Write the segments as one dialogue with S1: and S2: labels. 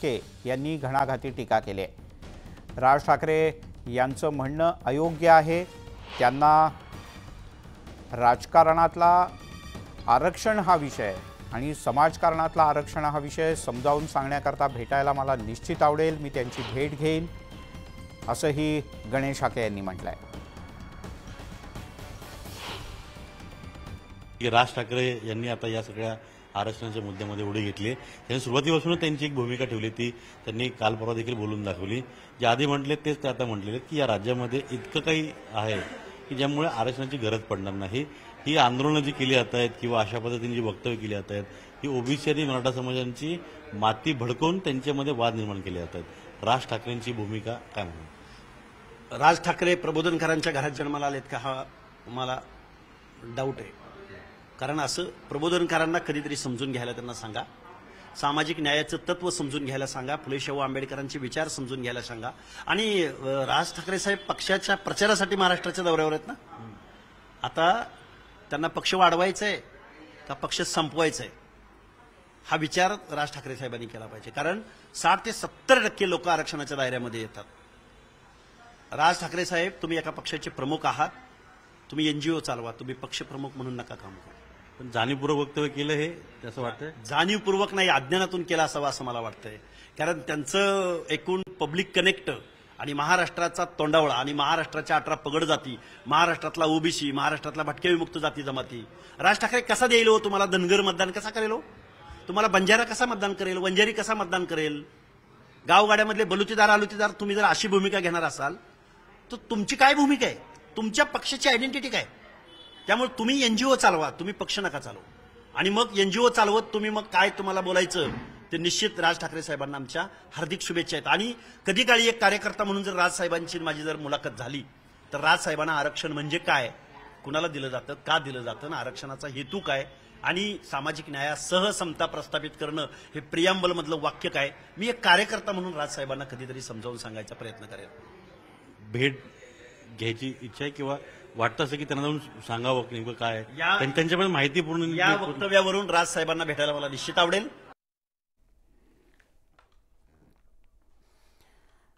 S1: शेळके यांनी घणाघाती टीका केली आहे। राज ठाकरे यांचं म्हणणं अयोग्य आहे। त्यांना राजकारणातला आरक्षण हा विषय आणि समाजकारणातला आरक्षण हा विषय समजावून सांगण्याकरता भेटायला मला निश्चित आवडेल। मी त्यांची भेट घेईन असंही गणेश हाके यांनी म्हटलंय।
S2: राज ठाकरे यांनी आता या सगळ्या आरक्षणाच्या मुद्द्यामध्ये उडी घेतली। त्यांनी सुरुवातीपासूनच त्यांची एक भूमिका ठेवली, ती त्यांनी काल परवा देखील बोलून दाखवली। जे आधी म्हटले तेच ते आता म्हटलेले की या राज्यामध्ये इतकं काही आहे की ज्यामुळे आरक्षणाची गरज पडणार नाही। ही आंदोलनं जी केली जात आहेत किंवा अशा पद्धतीने जी वक्तव्य केली जात आहेत ही ओबीसी आणि मराठा समाजांची माती भडकवून त्यांच्यामध्ये वाद निर्माण केले जात आहेत। राज ठाकरेंची भूमिका काय म्हणून?
S3: राज ठाकरे प्रबोधनकारांच्या घरात जन्माला आलेत का हा मला डाऊट आहे। कारण असं प्रबोधनकारांना कधीतरी समजून घ्यायला त्यांना सांगा, सामाजिक न्यायाचं तत्व समजून घ्यायला सांगा, फुले शाहू आंबेडकरांचे विचार समजून घ्यायला सांगा। आणि राज ठाकरे साहेब पक्षाच्या प्रचारासाठी महाराष्ट्राच्या दौऱ्यावर आहेत ना। आता त्यांना पक्ष वाढवायचा आहे का पक्ष संपवायचा आहे हा विचार राज ठाकरे साहेबांनी केला पाहिजे। कारण 60 ते 70% लोक आरक्षणाच्या दायऱ्यामध्ये येतात। राज ठाकरे साहेब, तुम्ही एका पक्षाचे प्रमुख आहात, तुम्ही एनजीओ चालवा, तुम्ही पक्ष प्रमुख म्हणून नका काम करू।
S2: पण जाणीवपूर्वक वक्तव्य केलं हे असं वाटतंय?
S3: जाणीवपूर्वक नाही, अज्ञानातून केलं असावं असं मला वाटतंय। कारण त्यांचं एकूण पब्लिक कनेक्ट आणि महाराष्ट्राचा तोंडावळा आणि महाराष्ट्राच्या 18 पगड जाती, महाराष्ट्रातला ओबीसी, महाराष्ट्रातला भटक्या विमुक्त जाती जमाती राज ठाकरे कसा देईल हो तुम्हाला? धनगर मतदान कसा करेल हो तुम्हाला? बंजारा कसा मतदान करेल? वंजारी कसा मतदान करेल? गावगाड्यामधले बलुतेदार आलुतेदार तुम्ही जर अशी भूमिका घेणार असाल तर तुमची काय भूमिका आहे? तुमच्या पक्षाची आयडेंटिटी काय? त्यामुळे तुम्ही एनजीओ चालवा, तुम्ही पक्ष नका चालवू। आणि मग एनजीओ चालवत तुम्ही मग काय तुम्हाला बोलायचं ते निश्चित राज ठाकरे साहेबांना आमच्या हार्दिक शुभेच्छा आहेत। आणि कधी काळी एक कार्यकर्ता म्हणून जर राज साहेबांची माझी जर मुलाखत झाली तर राज साहेबांना आरक्षण म्हणजे काय, कुणाला दिलं जातं, का दिलं जातं, ना आरक्षणाचा हेतू काय आणि सामाजिक न्यायासह समता प्रस्थापित करणं हे प्रियांबल मधलं वाक्य काय, मी एक कार्यकर्ता म्हणून राज साहेबांना कधीतरी समजावून सांगायचा प्रयत्न करेन।
S2: भेट घ्यायची इच्छा आहे किंवा वाटतं असं की त्यांना जाऊन सांगावं नेमकं काय त्यांच्यामध्ये माहिती पूर्ण?
S3: या वक्तव्यावरून राज साहेबांना भेटायला मला निश्चित आवडेल।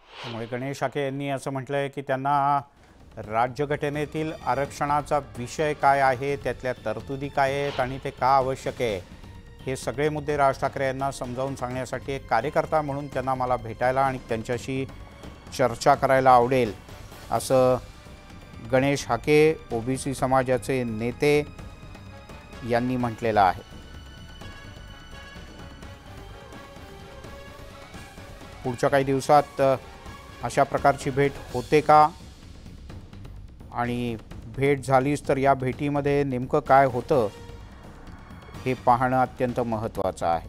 S1: त्यामुळे गणेश हाके यांनी असं म्हटलंय की त्यांना राज्यघटनेतील आरक्षणाचा विषय काय आहे, त्यातल्या तरतुदी काय आहेत आणि ते का आवश्यक आहे हे सगळे मुद्दे राज ठाकरे यांना समजावून सांगण्यासाठी एक कार्यकर्ता म्हणून त्यांना मला भेटायला आणि त्यांच्याशी चर्चा करायला आवडेल असं गणेश हाके ओबीसी समाजाचे नेते यांनी म्हटलेलं आहे। पुढच्या काही दिवसात अशा प्रकारची भेट होते का आणि भेट झालीच तर या भेटीमध्ये नेमकं काय होतं हे पाहणं अत्यंत महत्त्वाचं आहे।